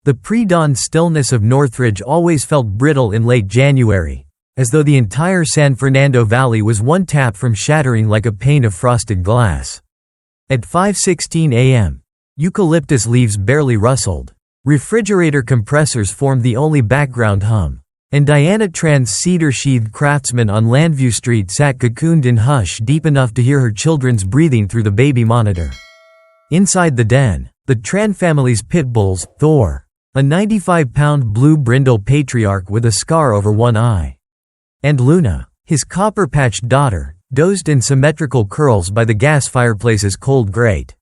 The pre-dawn stillness of Northridge always felt brittle in late January, as though the entire San Fernando Valley was one tap from shattering like a pane of frosted glass. At 5:16 a.m., eucalyptus leaves barely rustled. Refrigerator compressors formed the only background hum, and Diana Tran's cedar-sheathed craftsman on Landview Street sat cocooned in hush deep enough to hear her children's breathing through the baby monitor. Inside the den, the Tran family's Pitbulls, Thor, a 95-pound blue brindle patriarch with a scar over one eye, and Luna, his copper-patched daughter, dozed in symmetrical curls by the gas fireplace's cold grate.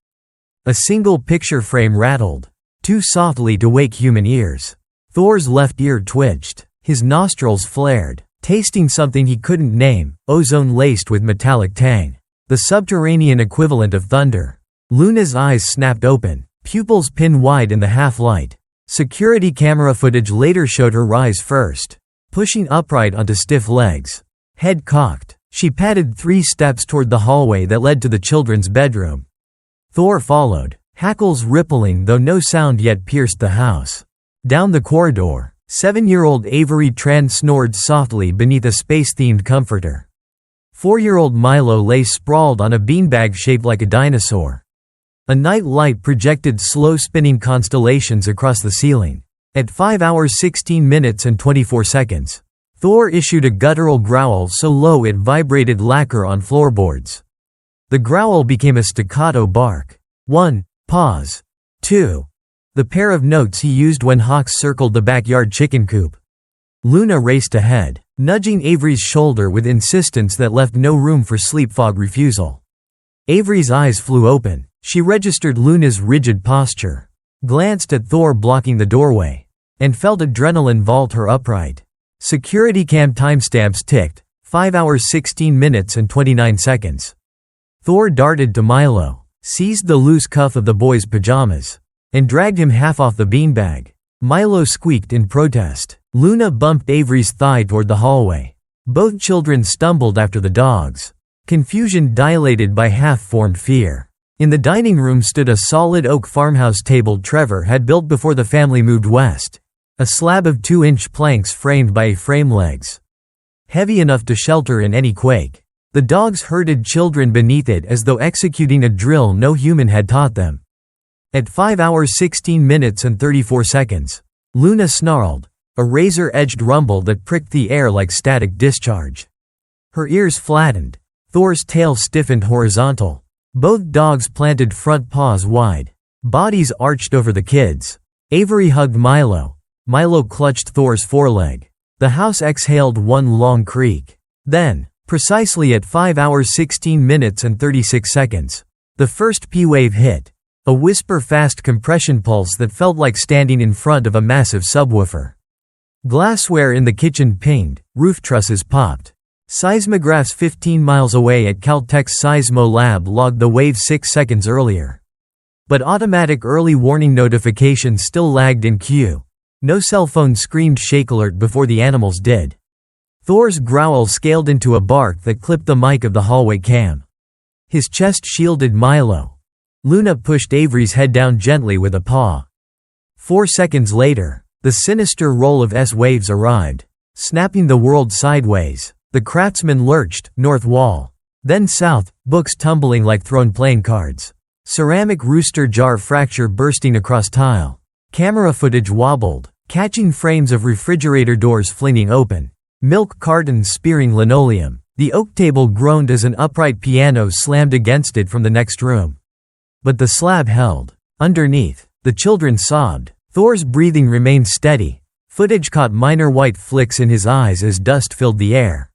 A single picture frame rattled, too softly to wake human ears. Thor's left ear twitched, his nostrils flared, tasting something he couldn't name, ozone laced with metallic tang, the subterranean equivalent of thunder. Luna's eyes snapped open, pupils pin-wide in the half-light. Security camera footage later showed her rise first, pushing upright onto stiff legs. Head cocked, she padded 3 steps toward the hallway that led to the children's bedroom. Thor followed, hackles rippling though no sound yet pierced the house. Down the corridor, 7-year-old Avery Tran snored softly beneath a space-themed comforter. 4-year-old Milo lay sprawled on a beanbag shaped like a dinosaur. A night light projected slow-spinning constellations across the ceiling. At 5 hours 16 minutes and 24 seconds, Thor issued a guttural growl so low it vibrated lacquer on floorboards. The growl became a staccato bark. 1. Pause. 2. The pair of notes he used when hawks circled the backyard chicken coop. Luna raced ahead, nudging Avery's shoulder with insistence that left no room for sleep fog refusal. Avery's eyes flew open. She registered Luna's rigid posture, glanced at Thor blocking the doorway, and felt adrenaline vault her upright. Security cam timestamps ticked, 5 hours 16 minutes and 29 seconds. Thor darted to Milo, seized the loose cuff of the boy's pajamas, and dragged him half off the beanbag. Milo squeaked in protest. Luna bumped Avery's thigh toward the hallway. Both children stumbled after the dogs, confusion dilated by half-formed fear. In the dining room stood a solid oak farmhouse table Trevor had built before the family moved west, a slab of 2-inch planks framed by frame legs, heavy enough to shelter in any quake. The dogs herded children beneath it as though executing a drill no human had taught them. At 5 hours 16 minutes and 34 seconds, Luna snarled, a razor-edged rumble that pricked the air like static discharge. Her ears flattened, Thor's tail stiffened horizontal. Both dogs planted front paws wide, bodies arched over the kids. Avery hugged Milo. Milo clutched Thor's foreleg. The house exhaled one long creak. Then, precisely at 5 hours 16 minutes and 36 seconds, the first P-wave hit, a whisper-fast compression pulse that felt like standing in front of a massive subwoofer. Glassware in the kitchen pinged, roof trusses popped. Seismographs 15 miles away at Caltech's Seismo lab logged the wave 6 seconds earlier. But automatic early warning notifications still lagged in queue. No cell phone screamed shake alert before the animals did. Thor's growl scaled into a bark that clipped the mic of the hallway cam. His chest shielded Milo. Luna pushed Avery's head down gently with a paw. 4 seconds later, the sinister roll of S-waves arrived, snapping the world sideways. The craftsman lurched, north wall. Then south, books tumbling like thrown playing cards. Ceramic rooster jar fracture bursting across tile. Camera footage wobbled, catching frames of refrigerator doors flinging open. Milk cartons spearing linoleum. The oak table groaned as an upright piano slammed against it from the next room. But the slab held. Underneath, the children sobbed. Thor's breathing remained steady. Footage caught minor white flicks in his eyes as dust filled the air.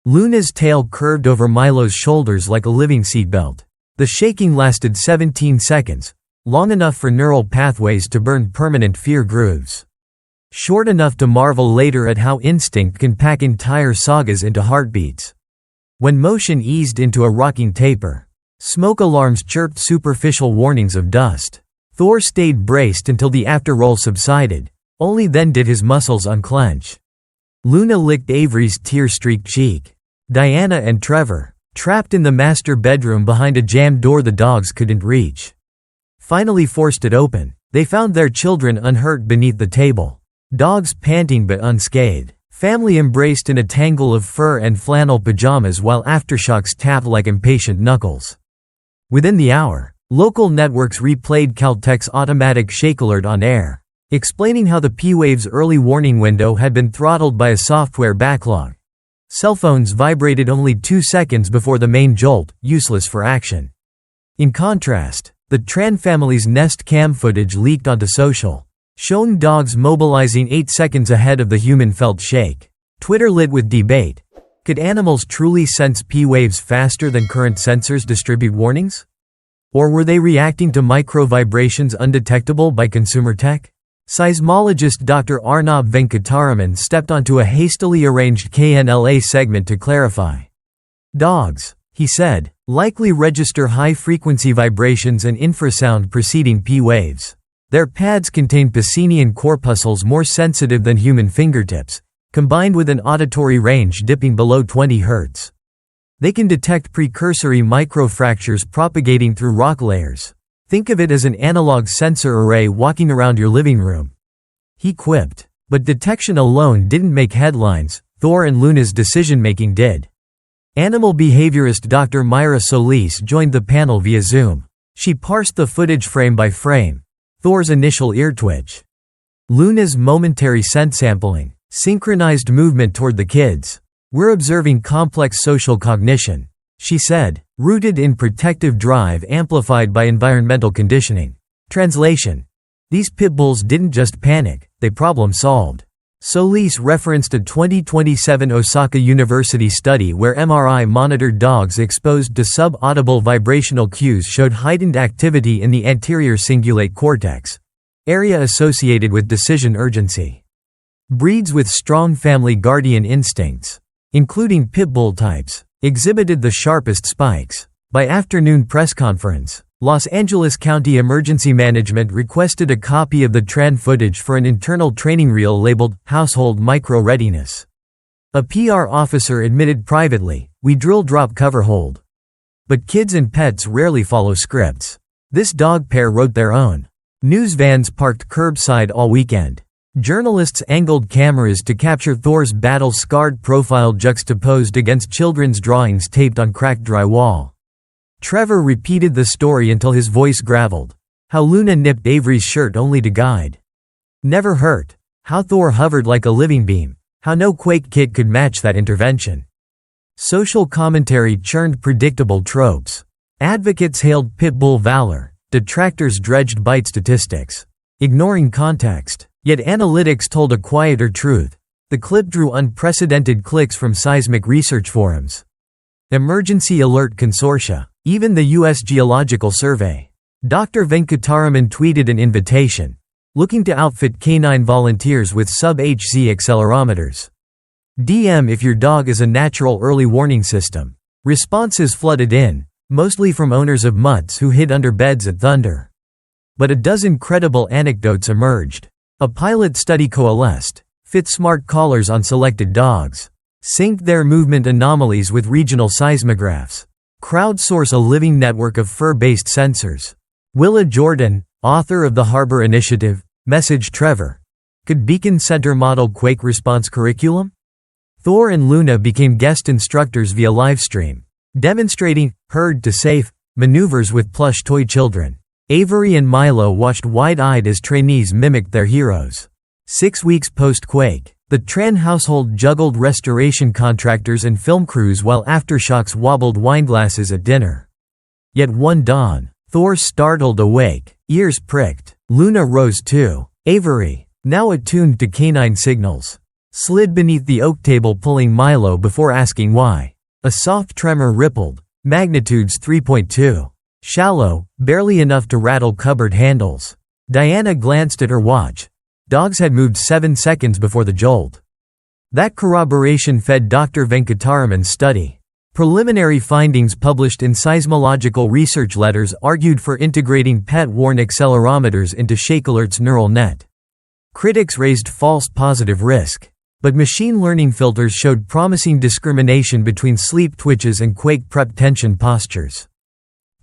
Luna's tail curved over Milo's shoulders like a living seatbelt. The shaking lasted 17 seconds, long enough for neural pathways to burn permanent fear grooves. Short enough to marvel later at how instinct can pack entire sagas into heartbeats. When motion eased into a rocking taper, smoke alarms chirped superficial warnings of dust. Thor stayed braced until the afterroll subsided, only then did his muscles unclench. Luna licked Avery's tear-streaked cheek. Diana and Trevor, trapped in the master bedroom behind a jammed door the dogs couldn't reach, finally forced it open. They found their children unhurt beneath the table. Dogs panting but unscathed. Family embraced in a tangle of fur and flannel pajamas while aftershocks tapped like impatient knuckles. Within the hour, local networks replayed Caltech's automatic shake alert on air, explaining how the P-Wave's early warning window had been throttled by a software backlog. Cell phones vibrated only 2 seconds before the main jolt, useless for action. In contrast, the Tran family's Nest Cam footage leaked onto social, showing dogs mobilizing 8 seconds ahead of the human felt shake. Twitter lit with debate. Could animals truly sense P-waves faster than current sensors distribute warnings? Or were they reacting to micro-vibrations undetectable by consumer tech? Seismologist Dr. Arnab Venkataraman stepped onto a hastily arranged KNLA segment to clarify. Dogs, he said, likely register high-frequency vibrations and infrasound preceding P-waves. Their pads contain Pacinian corpuscles more sensitive than human fingertips, combined with an auditory range dipping below 20 Hz. They can detect precursory microfractures propagating through rock layers. Think of it as an analog sensor array walking around your living room. He quipped. But detection alone didn't make headlines, Thor and Luna's decision-making did. Animal behaviorist Dr. Myra Solis joined the panel via Zoom. She parsed the footage frame by frame. Thor's initial ear twitch. Luna's momentary scent sampling. Synchronized movement toward the kids. We're observing complex social cognition, she said, rooted in protective drive amplified by environmental conditioning. Translation. These pitbulls didn't just panic, they problem-solved. Solis referenced a 2027 Osaka University study where MRI monitored dogs exposed to sub-audible vibrational cues showed heightened activity in the anterior cingulate cortex, area associated with decision urgency. Breeds with strong family guardian instincts, including pitbull types, exhibited the sharpest spikes. By afternoon press conference, Los Angeles County Emergency Management requested a copy of the Tran footage for an internal training reel labeled Household Micro Readiness. A PR officer admitted privately, "We drill drop cover hold." But kids and pets rarely follow scripts. This dog pair wrote their own. News vans parked curbside all weekend. Journalists angled cameras to capture Thor's battle-scarred profile juxtaposed against children's drawings taped on cracked drywall. Trevor repeated the story until his voice graveled. How Luna nipped Avery's shirt only to guide. Never hurt. How Thor hovered like a living beam. How no Quake kid could match that intervention. Social commentary churned predictable tropes. Advocates hailed pitbull valor. Detractors dredged bite statistics, ignoring context. Yet analytics told a quieter truth. The clip drew unprecedented clicks from seismic research forums, emergency alert consortia, even the U.S. Geological Survey. Dr. Venkataraman tweeted an invitation, looking to outfit canine volunteers with sub-HZ accelerometers. DM if your dog is a natural early warning system. Responses flooded in, mostly from owners of mutts who hid under beds at Thunder. But a dozen credible anecdotes emerged. A pilot study coalesced, fit smart collars on selected dogs, synced their movement anomalies with regional seismographs, crowdsource a living network of fur-based sensors. Willa Jordan, author of the Harbor Initiative, messaged Trevor. Could Beacon Center model Quake response curriculum? Thor and Luna became guest instructors via livestream, demonstrating herd-to-safe maneuvers with plush toy children. Avery and Milo watched wide-eyed as trainees mimicked their heroes. 6 weeks post-Quake, the Tran household juggled restoration contractors and film crews while aftershocks wobbled wineglasses at dinner. Yet one dawn, Thor startled awake, ears pricked. Luna rose too. Avery, now attuned to canine signals, slid beneath the oak table pulling Milo before asking why. A soft tremor rippled, magnitudes 3.2. Shallow, barely enough to rattle cupboard handles. Diana glanced at her watch. Dogs had moved 7 seconds before the jolt. That corroboration fed Dr. Venkataraman's study. Preliminary findings published in seismological research letters argued for integrating pet-worn accelerometers into Shake Alert's neural net. Critics raised false positive risk. But machine learning filters showed promising discrimination between sleep twitches and Quake prep tension postures.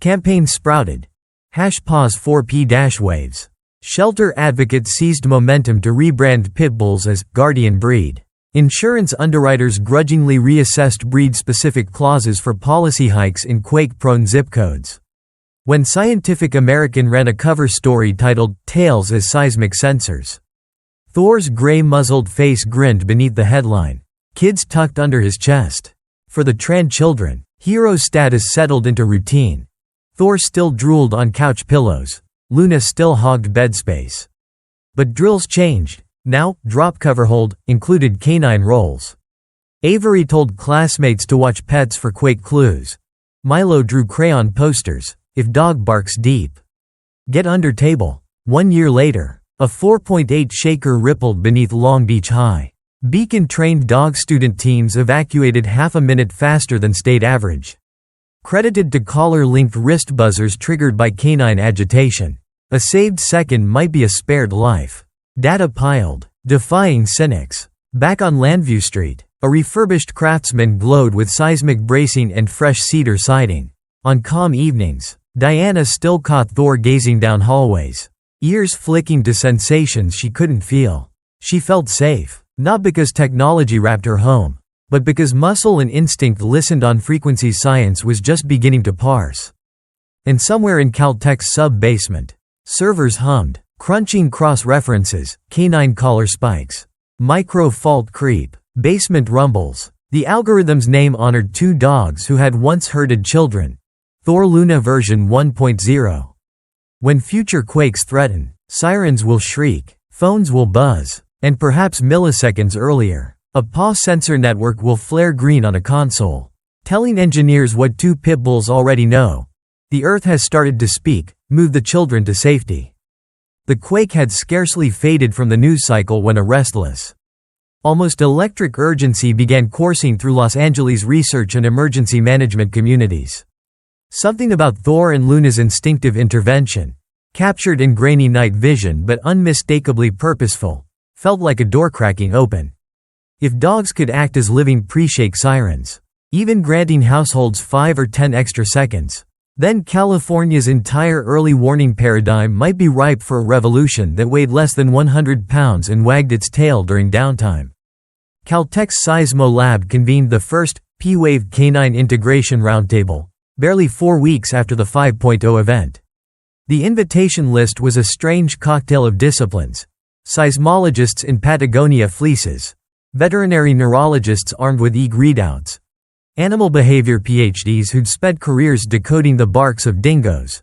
Campaigns sprouted. #pause4p-waves. Shelter advocates seized momentum to rebrand Pitbulls as guardian breed. Insurance underwriters grudgingly reassessed breed-specific clauses for policy hikes in Quake-prone zip codes. When Scientific American ran a cover story titled, "Tails as Seismic Sensors," Thor's gray-muzzled face grinned beneath the headline. Kids tucked under his chest. For the trans children, hero status settled into routine. Thor still drooled on couch pillows. Luna still hogged bed space. But drills changed. Now, drop cover hold included canine roles. Avery told classmates to watch pets for Quake clues. Milo drew crayon posters. If dog barks deep, get under table. 1 year later, a 4.8 shaker rippled beneath Long Beach High. Beacon-trained dog student teams evacuated half a minute faster than state average. Credited to collar-linked wrist buzzers triggered by canine agitation. A saved second might be a spared life. Data piled, defying cynics. Back on Landview Street, a refurbished Craftsman glowed with seismic bracing and fresh cedar siding. On calm evenings, Diana still caught Thor gazing down hallways, ears flicking to sensations she couldn't feel. She felt safe, not because technology wrapped her home, but because muscle and instinct listened on frequencies science was just beginning to parse. And somewhere in Caltech's sub-basement, servers hummed, crunching cross-references, canine collar spikes, micro-fault creep, basement rumbles. The algorithm's name honored 2 dogs who had once herded children. Thor Luna version 1.0. When future quakes threaten, sirens will shriek, phones will buzz, and perhaps milliseconds earlier, a paw sensor network will flare green on a console, telling engineers what 2 Pitbulls already know. The Earth has started to speak, move the children to safety. The quake had scarcely faded from the news cycle when a restless, almost electric urgency began coursing through Los Angeles research and emergency management communities. Something about Thor and Luna's instinctive intervention, captured in grainy night vision but unmistakably purposeful, felt like a door cracking open. If dogs could act as living pre-shake sirens, even granting households 5 or 10 extra seconds, then California's entire early warning paradigm might be ripe for a revolution that weighed less than 100 pounds and wagged its tail during downtime. Caltech's Seismo Lab convened the first P-Wave Canine Integration Roundtable, barely 4 weeks after the 5.0 event. The invitation list was a strange cocktail of disciplines: seismologists in Patagonia fleeces, veterinary neurologists armed with EEG readouts, animal behavior PhDs who'd spent careers decoding the barks of dingoes,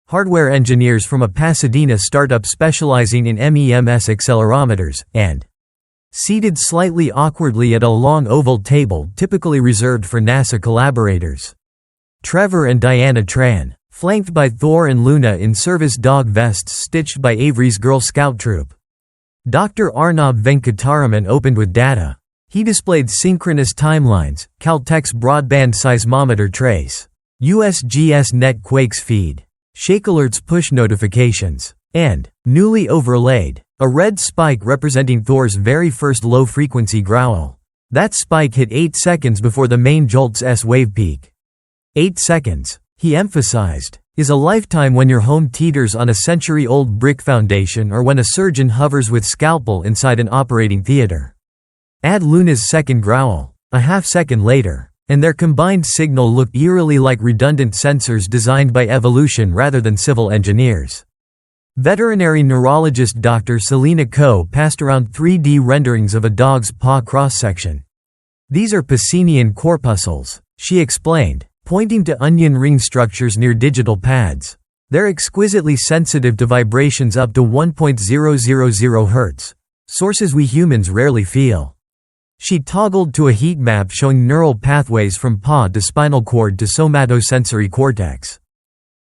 hardware engineers from a Pasadena startup specializing in MEMS accelerometers, and seated slightly awkwardly at a long oval table typically reserved for NASA collaborators, Trevor and Diana Tran, flanked by Thor and Luna in service dog vests stitched by Avery's Girl Scout troop. Dr. Arnab Venkataraman opened with data. He displayed synchronous timelines, Caltech's broadband seismometer trace, USGS Net Quakes feed, Shake Alerts push notifications, and, newly overlaid, a red spike representing Thor's very first low-frequency growl. That spike hit 8 seconds before the main jolt's S-wave peak. 8 seconds, he emphasized, is a lifetime when your home teeters on a century-old brick foundation or when a surgeon hovers with scalpel inside an operating theater. Add Luna's second growl, a half-second later, and their combined signal looked eerily like redundant sensors designed by evolution rather than civil engineers. Veterinary neurologist Dr. Selena Ko passed around 3D renderings of a dog's paw cross-section. These are Pacinian corpuscles, she explained, pointing to onion ring structures near digital pads. They're exquisitely sensitive to vibrations up to 1.000 Hz, sources we humans rarely feel. She toggled to a heat map showing neural pathways from paw to spinal cord to somatosensory cortex.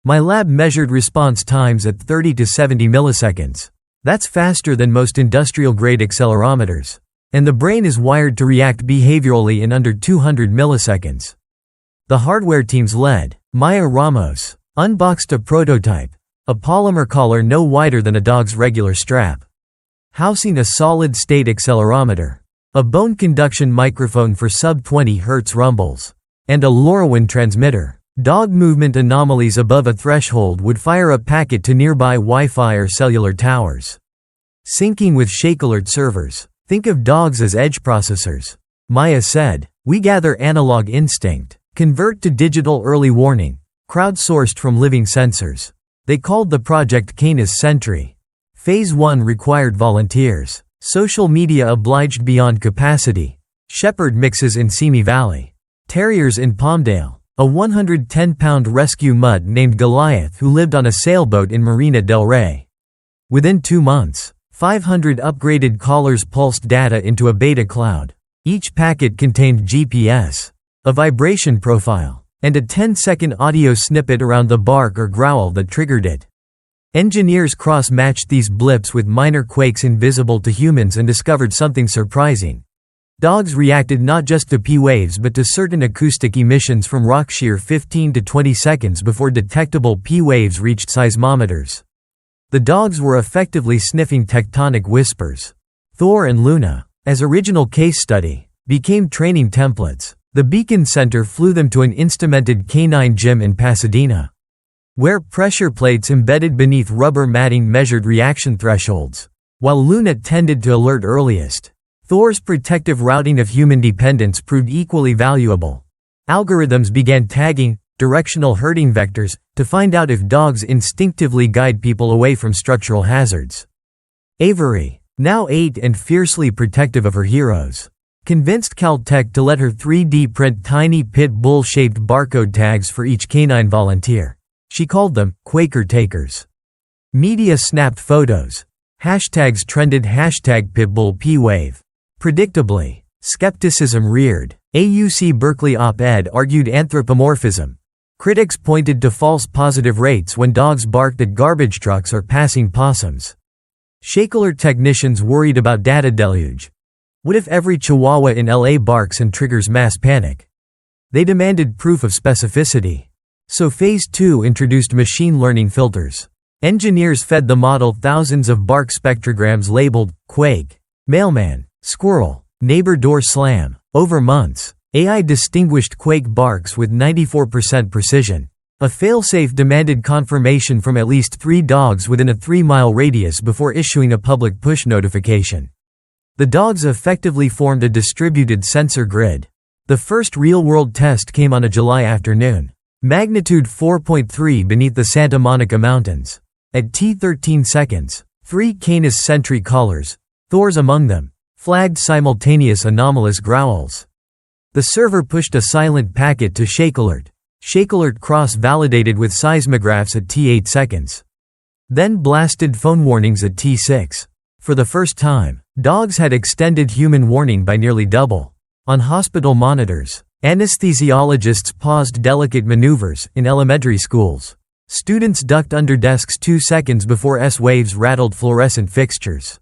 My lab measured response times at 30 to 70 milliseconds. That's faster than most industrial-grade accelerometers. And the brain is wired to react behaviorally in under 200 milliseconds. The hardware teams led. Maya Ramos unboxed a prototype, a polymer collar no wider than a dog's regular strap, housing a solid-state accelerometer, a bone conduction microphone for sub-20 Hz rumbles, and a LoRaWAN transmitter. Dog movement anomalies above a threshold would fire a packet to nearby Wi-Fi or cellular towers. Syncing with shake-alert servers. Think of dogs as edge processors. Maya said, "We gather analog instinct, convert to digital early warning, crowdsourced from living sensors." They called the project Canis Sentry. Phase 1 required volunteers. Social media obliged beyond capacity. Shepherd mixes in Simi Valley. Terriers in Palmdale. A 110-pound rescue mutt named Goliath who lived on a sailboat in Marina del Rey. Within 2 months, 500 upgraded collars pulsed data into a beta cloud. Each packet contained GPS, a vibration profile, and a 10-second audio snippet around the bark or growl that triggered it. Engineers cross-matched these blips with minor quakes invisible to humans and discovered something surprising. Dogs reacted not just to P waves but to certain acoustic emissions from rock shear 15 to 20 seconds before detectable P waves reached seismometers. The dogs were effectively sniffing tectonic whispers. Thor and Luna, as original case study, became training templates. The Beacon Center flew them to an instrumented canine gym in Pasadena, where pressure plates embedded beneath rubber matting measured reaction thresholds. While Luna tended to alert earliest, Thor's protective routing of human dependence proved equally valuable. Algorithms began tagging directional herding vectors to find out if dogs instinctively guide people away from structural hazards. Avery, now 8 and fiercely protective of her heroes, convinced Caltech to let her 3D print tiny pit bull-shaped barcode tags for each canine volunteer. She called them Quaker takers. Media snapped photos. Hashtags trended #Pitbull P-Wave. Predictably, skepticism reared. A UC Berkeley op-ed argued anthropomorphism. Critics pointed to false positive rates when dogs barked at garbage trucks or passing possums. Shake-alert technicians worried about data deluge. What if every chihuahua in LA barks and triggers mass panic? They demanded proof of specificity. So Phase 2 introduced machine learning filters. Engineers fed the model thousands of bark spectrograms labeled Quake, mailman, squirrel, neighbor door slam. Over months, AI distinguished Quake barks with 94% precision. A failsafe demanded confirmation from at least 3 dogs within a 3-mile radius before issuing a public push notification. The dogs effectively formed a distributed sensor grid. The first real-world test came on a July afternoon. Magnitude 4.3 beneath the Santa Monica Mountains. At T13 seconds, 3 Canis Sentry collars, Thor's among them, flagged simultaneous anomalous growls. The server pushed a silent packet to shake-alert. Shake-alert cross-validated with seismographs at T8 seconds. Then blasted phone warnings at T6. For the first time, dogs had extended human warning by nearly double. On hospital monitors, anesthesiologists paused delicate maneuvers in elementary schools. Students ducked under desks 2 seconds before S-waves rattled fluorescent fixtures.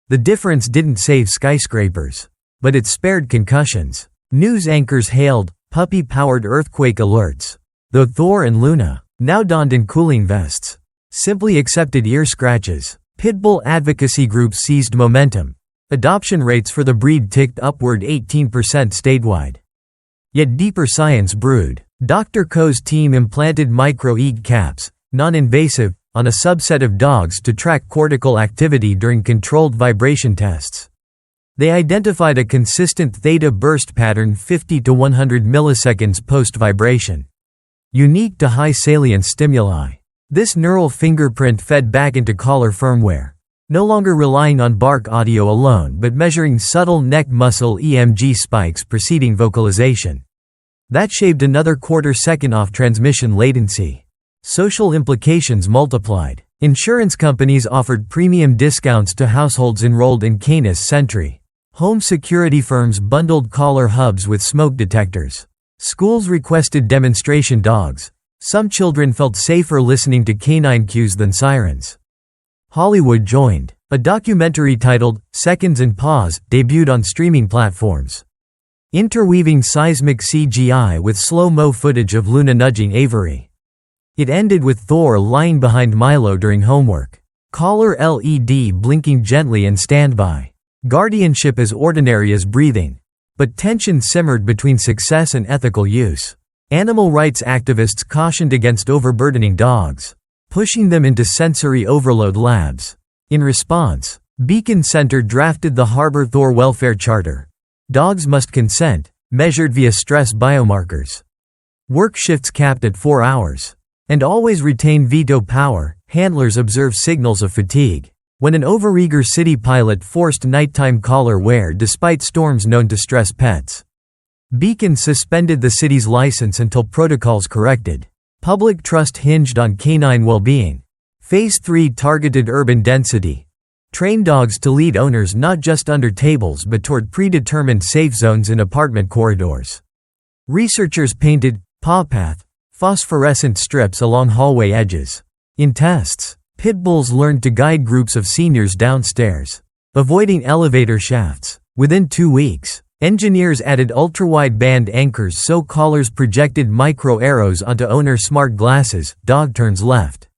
The difference didn't save skyscrapers, but it spared concussions. News anchors hailed puppy-powered earthquake alerts, though Thor and Luna, now donned in cooling vests, simply accepted ear scratches. Pitbull advocacy groups seized momentum. Adoption rates for the breed ticked upward 18% statewide. Yet deeper science brewed. Dr. Koh's team implanted micro-EEG caps, non-invasive, on a subset of dogs to track cortical activity during controlled vibration tests. They identified a consistent theta burst pattern 50 to 100 milliseconds post-vibration, unique to high salience stimuli. This neural fingerprint fed back into collar firmware, no longer relying on bark audio alone but measuring subtle neck muscle EMG spikes preceding vocalization. That shaved another quarter-second off transmission latency. Social implications multiplied. Insurance companies offered premium discounts to households enrolled in Canis Sentry. Home security firms bundled collar hubs with smoke detectors. Schools requested demonstration dogs. Some children felt safer listening to canine cues than sirens. Hollywood joined. A documentary titled Seconds and Pause debuted on streaming platforms, interweaving seismic CGI with slow-mo footage of Luna nudging Avery. It ended with Thor lying behind Milo during homework. Collar LED blinking gently in standby. Guardianship as ordinary as breathing. But tension simmered between success and ethical use. Animal rights activists cautioned against overburdening dogs, pushing them into sensory overload labs. In response, Beacon Center drafted the Harbor Thor Welfare Charter. Dogs must consent, measured via stress biomarkers. Work shifts capped at 4 hours. And always retain veto power. Handlers observe signals of fatigue. When an overeager city pilot forced nighttime collar wear despite storms known to stress pets. Beacon suspended the city's license until protocols corrected. Public trust hinged on canine well-being. Phase 3 targeted urban density. Train dogs to lead owners not just under tables but toward predetermined safe zones in apartment corridors. Researchers painted paw path phosphorescent strips along hallway edges. In tests, Pitbulls learned to guide groups of seniors downstairs, avoiding elevator shafts. Within 2 weeks, engineers added ultra-wide-band anchors so collars projected micro-arrows onto owner smart glasses. Dog turns left.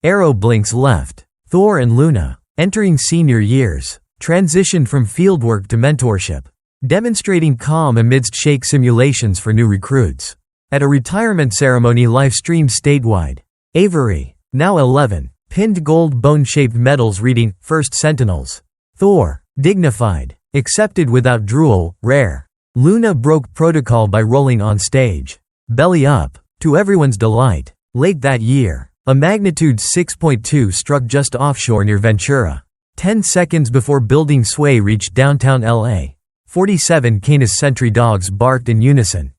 Arrow blinks left. Thor and Luna, entering senior years, transitioned from fieldwork to mentorship, demonstrating calm amidst shake simulations for new recruits. At a retirement ceremony live-streamed statewide, Avery, now 11, pinned gold bone-shaped medals reading, First Sentinels. Thor, dignified, accepted without drool, rare. Luna broke protocol by rolling on stage, belly up, to everyone's delight. Late that year, a magnitude 6.2 struck just offshore near Ventura. 10 seconds before building sway reached downtown LA. 47 Canis Sentry dogs barked in unison.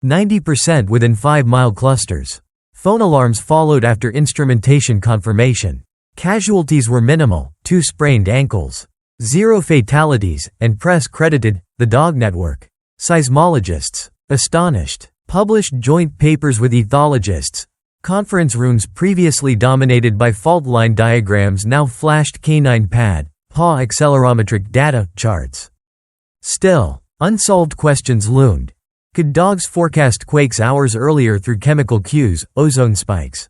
90% within 5-mile clusters. Phone alarms followed after instrumentation confirmation. Casualties were minimal, 2 sprained ankles. 0 fatalities, and press credited the Dog Network. Seismologists, astonished, published joint papers with ethologists. Conference rooms previously dominated by fault line diagrams now flashed canine pad, paw accelerometric data charts. Still, unsolved questions loomed. Could dogs forecast quakes hours earlier through chemical cues, ozone spikes?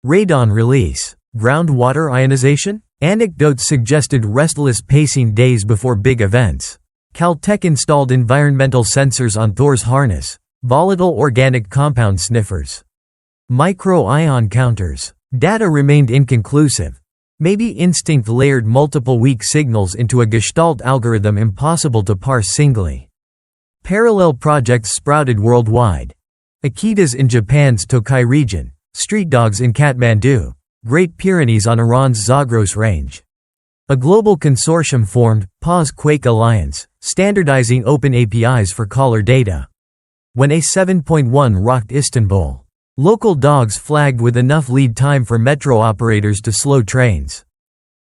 Radon release, groundwater ionization? Anecdotes suggested restless pacing days before big events. Caltech installed environmental sensors on Thor's harness, volatile organic compound sniffers. Micro-ion counters. Data remained inconclusive. Maybe instinct layered multiple weak signals into a Gestalt algorithm impossible to parse singly. Parallel projects sprouted worldwide. Akitas in Japan's Tokai region, street dogs in Kathmandu, Great Pyrenees on Iran's Zagros range. A global consortium formed, PAW's Quake Alliance, standardizing open APIs for collar data. When A7.1 rocked Istanbul, local dogs flagged with enough lead time for metro operators to slow trains.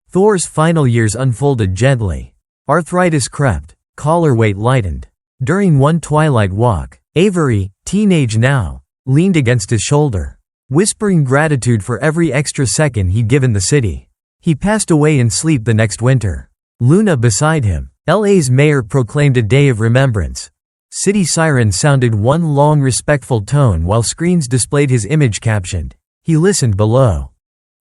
Thor's final years unfolded gently. Arthritis crept, collar weight lightened. During one twilight walk, Avery, teenage now, leaned against his shoulder, whispering gratitude for every extra second he'd given the city. He passed away in sleep the next winter. Luna beside him. LA's mayor proclaimed a day of remembrance. City sirens sounded one long respectful tone while screens displayed his image captioned, "He listened below,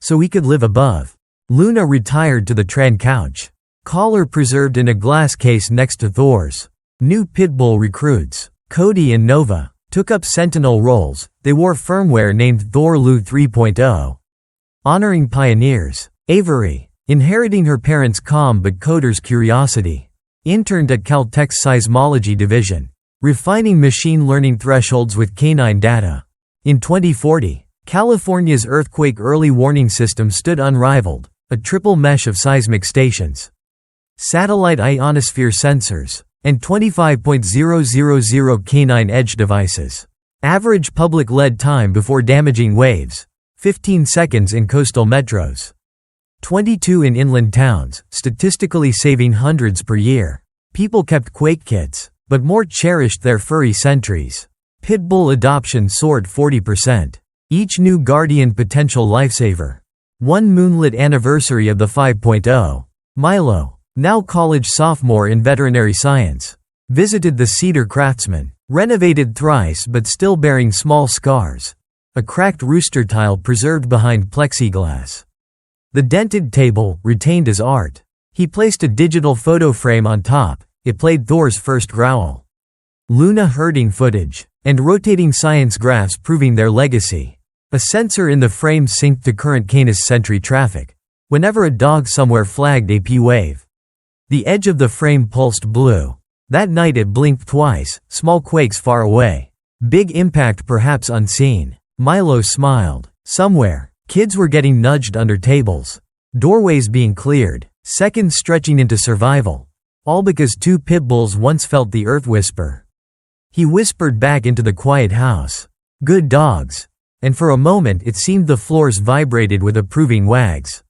so he could live above." Luna retired to the Tran couch, collar preserved in a glass case next to Thor's. New Pitbull recruits, Cody and Nova, took up Sentinel roles. They wore firmware named Thor Lu 3.0. Honoring pioneers. Avery, inheriting her parents' calm but coder's curiosity, interned at Caltech's seismology division, refining machine learning thresholds with canine data. In 2040, California's earthquake early warning system stood unrivaled, a triple mesh of seismic stations, satellite ionosphere sensors, and 25,000 canine edge devices. Average public lead time before damaging waves, 15 seconds in coastal metros. 22 in inland towns, statistically saving hundreds per year. People kept Quake kits, but more cherished their furry sentries. Pitbull adoption soared 40%. Each new guardian potential lifesaver. One moonlit anniversary of the 5.0. Milo, now college sophomore in veterinary science, visited the Cedar Craftsman, renovated thrice but still bearing small scars. A cracked rooster tile preserved behind plexiglass. The dented table, retained as art. He placed a digital photo frame on top. It played Thor's first growl. Luna herding footage, and rotating science graphs proving their legacy. A sensor in the frame synced to current Canis Sentry traffic. Whenever a dog somewhere flagged a P-wave, the edge of the frame pulsed blue. That night it blinked twice, small quakes far away. Big impact perhaps unseen. Milo smiled. Somewhere, kids were getting nudged under tables. Doorways being cleared. Seconds stretching into survival. All because two pitbulls once felt the earth whisper. He whispered back into the quiet house. Good dogs. And for a moment it seemed the floors vibrated with approving wags.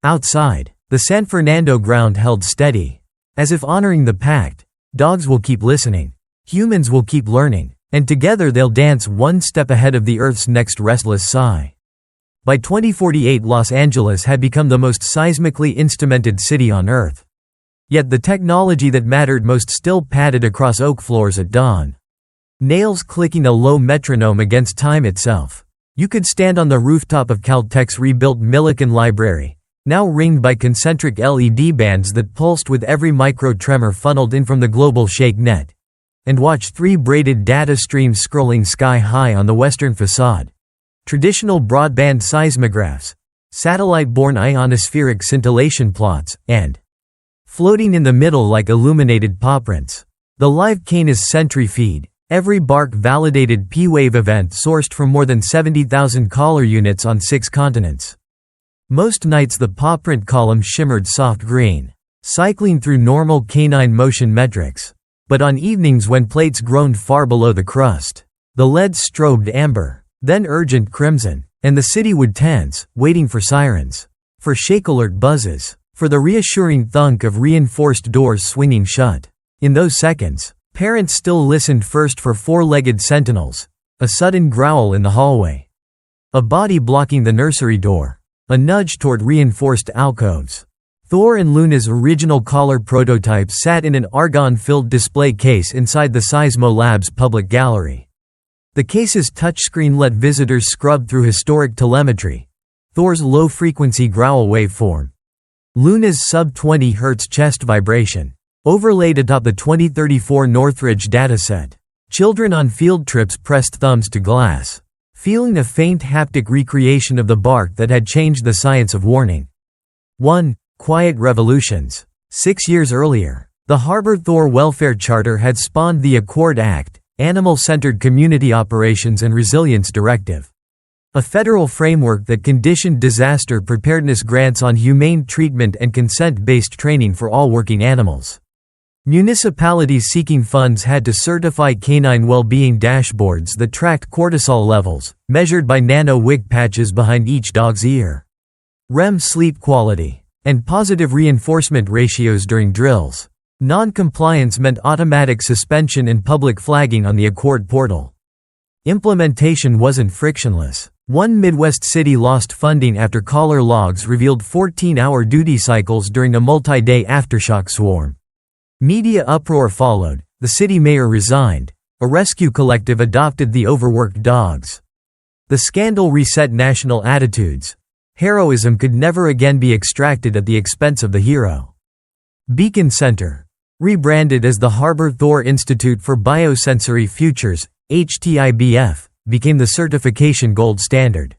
Outside, the San Fernando ground held steady. As if honoring the pact, dogs will keep listening. Humans will keep learning. And together they'll dance one step ahead of the Earth's next restless sigh. By 2048 Los Angeles had become the most seismically instrumented city on Earth. Yet the technology that mattered most still padded across oak floors at dawn. Nails clicking a low metronome against time itself. You could stand on the rooftop of Caltech's rebuilt Millikan Library, now ringed by concentric LED bands that pulsed with every micro-tremor funneled in from the global shake net, and watch three braided data streams scrolling sky-high on the western facade. Traditional broadband seismographs, satellite-borne ionospheric scintillation plots, and floating in the middle like illuminated pawprints, the live Canis Sentry feed, every bark-validated P-wave event sourced from more than 70,000 caller units on 6 continents. Most nights the pawprint column shimmered soft green, cycling through normal canine motion metrics. But on evenings when plates groaned far below the crust, the LEDs strobed amber, then urgent crimson, and the city would tense, waiting for sirens, for shake alert buzzes, for the reassuring thunk of reinforced doors swinging shut. In those seconds, parents still listened first for four-legged sentinels, a sudden growl in the hallway, a body blocking the nursery door, a nudge toward reinforced alcoves. Thor and Luna's original collar prototype sat in an argon-filled display case inside the Seismolabs public gallery. The case's touchscreen let visitors scrub through historic telemetry. Thor's low-frequency growl waveform. Luna's sub-20 Hz chest vibration. Overlaid atop the 2034 Northridge dataset. Children on field trips pressed thumbs to glass, feeling a faint haptic recreation of the bark that had changed the science of warning. 1. Quiet revolutions. 6 years earlier, the Harbor Thor Welfare Charter had spawned the Accord Act, Animal-Centered Community Operations and Resilience Directive. A federal framework that conditioned disaster preparedness grants on humane treatment and consent-based training for all working animals. Municipalities seeking funds had to certify canine well-being dashboards that tracked cortisol levels, measured by nano-wick patches behind each dog's ear. REM sleep quality and positive reinforcement ratios during drills. Non-compliance meant automatic suspension and public flagging on the Accord portal. Implementation wasn't frictionless. One Midwest city lost funding after caller logs revealed 14-hour duty cycles during a multi-day aftershock swarm. Media uproar followed, the city mayor resigned, a rescue collective adopted the overworked dogs. The scandal reset national attitudes. Heroism could never again be extracted at the expense of the hero. Beacon Center, rebranded as the Harbor Thor Institute for Biosensory Futures, HTIBF, became the certification gold standard.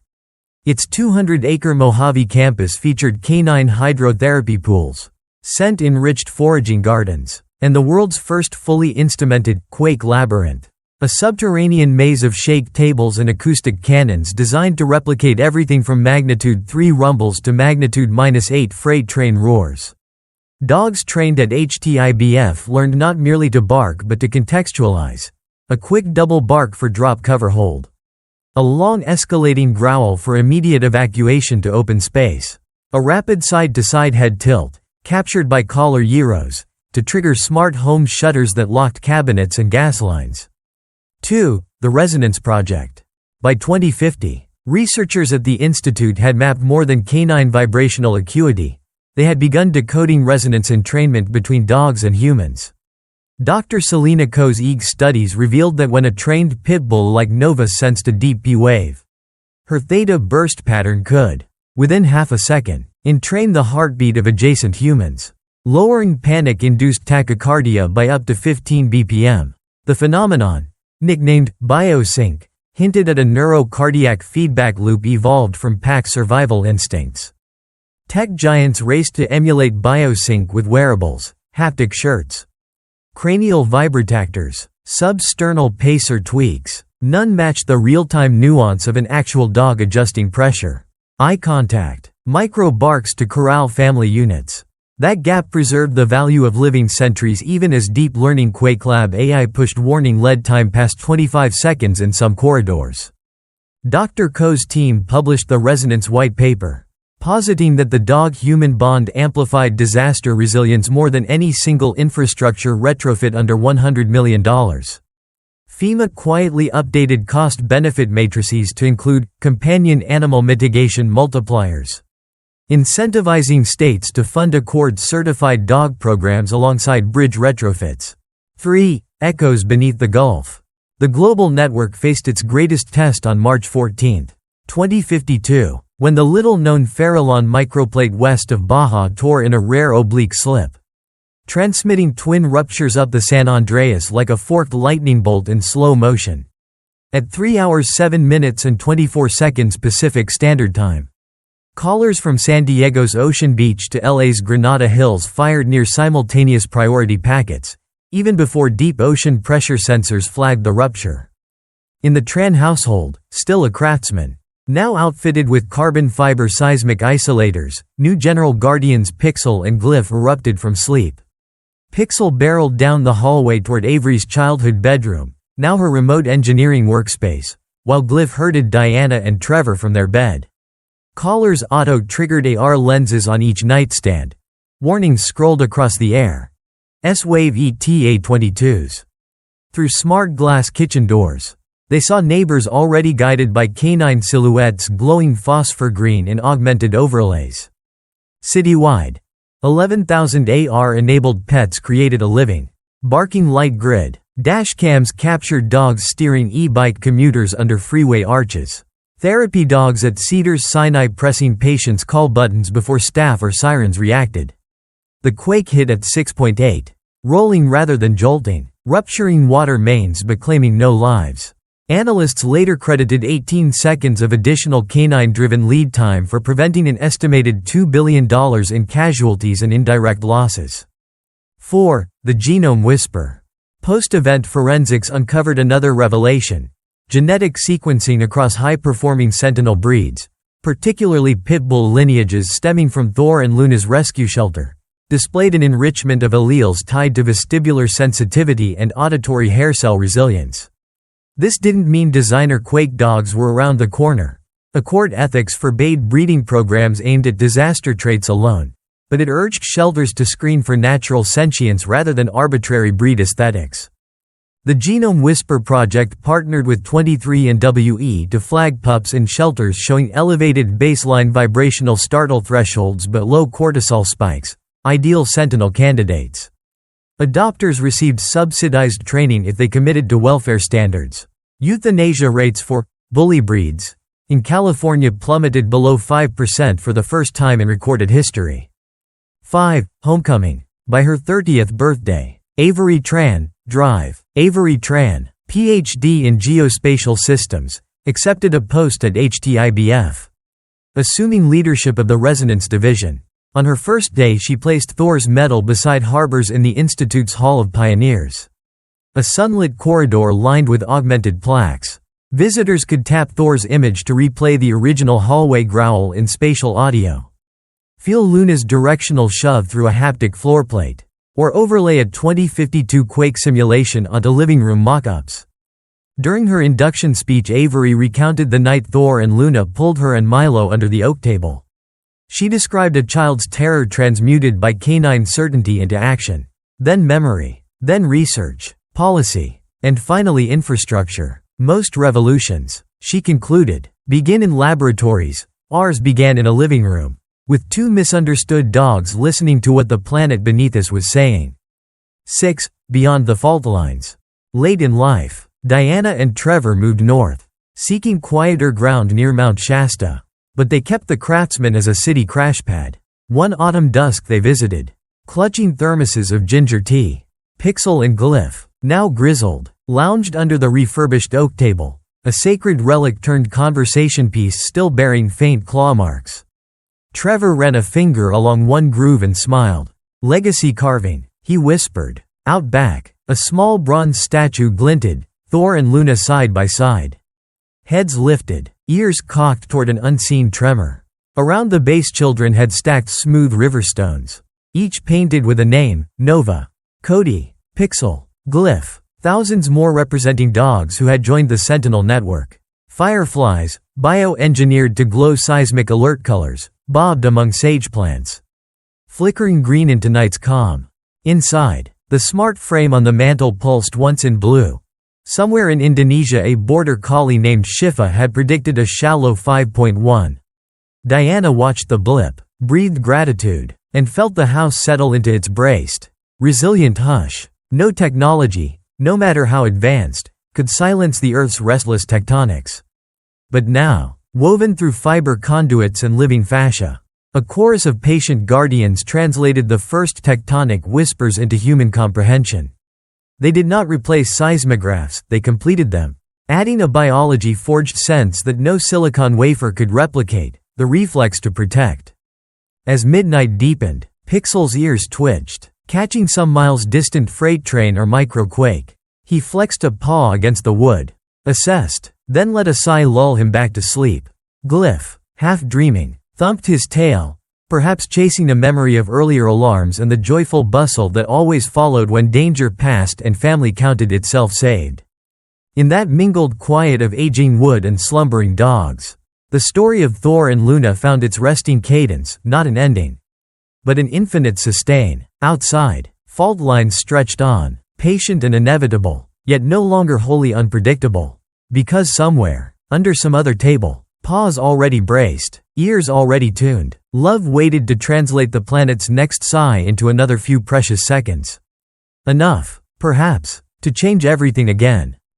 Its 200-acre Mojave campus featured canine hydrotherapy pools, scent-enriched foraging gardens, and the world's first fully instrumented Quake labyrinth. A subterranean maze of shake tables and acoustic cannons designed to replicate everything from magnitude 3 rumbles to magnitude -8 freight train roars. Dogs trained at HTIBF learned not merely to bark but to contextualize. A quick double bark for drop cover hold. A long escalating growl for immediate evacuation to open space. A rapid side-to-side head tilt, captured by collar gyros, to trigger smart home shutters that locked cabinets and gas lines. 2. The Resonance Project. By 2050, researchers at the Institute had mapped more than canine vibrational acuity. They had begun decoding resonance entrainment between dogs and humans. Dr. Selena Koh's EEG studies revealed that when a trained pitbull like Nova sensed a deep P-wave, her theta burst pattern could, within half a second, entrain the heartbeat of adjacent humans, lowering panic-induced tachycardia by up to 15 bpm. The phenomenon, nicknamed biosync, hinted at a neurocardiac feedback loop evolved from pack survival instincts. Tech giants raced to emulate biosync with wearables, haptic shirts, cranial vibratactors, substernal pacer tweaks. None matched the real-time nuance of an actual dog adjusting pressure, eye contact, micro barks to corral family units. That gap preserved the value of living sentries even as deep learning Quake Lab AI pushed warning lead time past 25 seconds in some corridors. Dr. Koh's team published the Resonance White Paper, positing that the dog-human bond amplified disaster resilience more than any single infrastructure retrofit under $100 million. FEMA quietly updated cost-benefit matrices to include companion animal mitigation multipliers, incentivizing states to fund Accord-certified dog programs alongside bridge retrofits. 3. Echoes beneath the Gulf. The global network faced its greatest test on March 14, 2052, when the little-known Farallon microplate west of Baja tore in a rare oblique slip, transmitting twin ruptures up the San Andreas like a forked lightning bolt in slow motion. At 3 hours 7 minutes and 24 seconds Pacific Standard Time. Callers from San Diego's Ocean Beach to LA's Granada Hills fired near simultaneous priority packets, even before deep ocean pressure sensors flagged the rupture. In the Tran household, still a craftsman, now outfitted with carbon fiber seismic isolators, new General Guardians Pixel and Glyph erupted from sleep. Pixel barreled down the hallway toward Avery's childhood bedroom, now her remote engineering workspace, while Glyph herded Diana and Trevor from their bed. Caller's auto-triggered AR lenses on each nightstand. Warnings scrolled across the air. S-Wave ETA-22s. Through smart glass kitchen doors, they saw neighbors already guided by canine silhouettes glowing phosphor green in augmented overlays. Citywide, 11,000 AR-enabled pets created a living, barking light grid. Dashcams captured dogs steering e-bike commuters under freeway arches. Therapy dogs at Cedars-Sinai pressing patients' call buttons before staff or sirens reacted. The quake hit at 6.8, rolling rather than jolting, rupturing water mains but claiming no lives. Analysts later credited 18 seconds of additional canine-driven lead time for preventing an estimated $2 billion in casualties and indirect losses. 4. The Genome Whisper. Post-event forensics uncovered another revelation. Genetic sequencing across high-performing sentinel breeds, particularly Pitbull lineages stemming from Thor and Luna's rescue shelter, displayed an enrichment of alleles tied to vestibular sensitivity and auditory hair cell resilience. This didn't mean designer Quake dogs were around the corner. Accord ethics forbade breeding programs aimed at disaster traits alone, but it urged shelters to screen for natural sentience rather than arbitrary breed aesthetics. The Genome Whisper project partnered with 23andWe to flag pups in shelters showing elevated baseline vibrational startle thresholds but low cortisol spikes, ideal sentinel candidates. Adopters received subsidized training if they committed to welfare standards. Euthanasia rates for bully breeds in California plummeted below 5% for the first time in recorded history. 5. Homecoming. By her 30th birthday, Avery Tran, Drive. Avery Tran, Ph.D. in Geospatial Systems, accepted a post at HTIBF, assuming leadership of the Resonance Division. On her first day she placed Thor's medal beside Harbor's in the Institute's Hall of Pioneers. A sunlit corridor lined with augmented plaques. Visitors could tap Thor's image to replay the original hallway growl in spatial audio. Feel Luna's directional shove through a haptic floorplate. Or overlay a 2052 Quake simulation onto living room mock-ups. During her induction speech Avery recounted the night Thor and Luna pulled her and Milo under the oak table. She described a child's terror transmuted by canine certainty into action, then memory, then research, policy, and finally infrastructure. Most revolutions, she concluded, begin in laboratories. Ours began in a living room, with two misunderstood dogs listening to what the planet beneath us was saying. 6. Beyond the fault lines. Late in life, Diana and Trevor moved north, seeking quieter ground near Mount Shasta. But they kept the Craftsman as a city crashpad. One autumn dusk they visited, clutching thermoses of ginger tea. Pixel and Glyph, now grizzled, lounged under the refurbished oak table, a sacred relic turned conversation piece still bearing faint claw marks. Trevor ran a finger along one groove and smiled. Legacy carving, he whispered. Out back, a small bronze statue glinted, Thor and Luna side by side. Heads lifted, ears cocked toward an unseen tremor. Around the base children had stacked smooth river stones, each painted with a name: Nova, Cody, Pixel, Glyph. Thousands more representing dogs who had joined the Sentinel network. Fireflies, bio-engineered to glow seismic alert colors, bobbed among sage plants, flickering green into night's calm. Inside, the smart frame on the mantle pulsed once in blue. Somewhere in Indonesia, a border collie named Shifa had predicted a shallow 5.1. Diana watched the blip, breathed gratitude, and felt the house settle into its braced, resilient hush. No technology, no matter how advanced, could silence the Earth's restless tectonics. But now, woven through fiber conduits and living fascia, a chorus of patient guardians translated the first tectonic whispers into human comprehension. They did not replace seismographs, they completed them, adding a biology-forged sense that no silicon wafer could replicate, the reflex to protect. As midnight deepened, Pixel's ears twitched, catching some miles-distant freight train or micro-quake. He flexed a paw against the wood, assessed, then let a sigh lull him back to sleep. Glyph, half dreaming, thumped his tail, perhaps chasing a memory of earlier alarms and the joyful bustle that always followed when danger passed and family counted itself saved. In that mingled quiet of aging wood and slumbering dogs, the story of Thor and Luna found its resting cadence, not an ending, but an infinite sustain. Outside, fault lines stretched on, patient and inevitable, yet no longer wholly unpredictable. Because somewhere, under some other table, paws already braced, ears already tuned, love waited to translate the planet's next sigh into another few precious seconds. Enough, perhaps, to change everything again.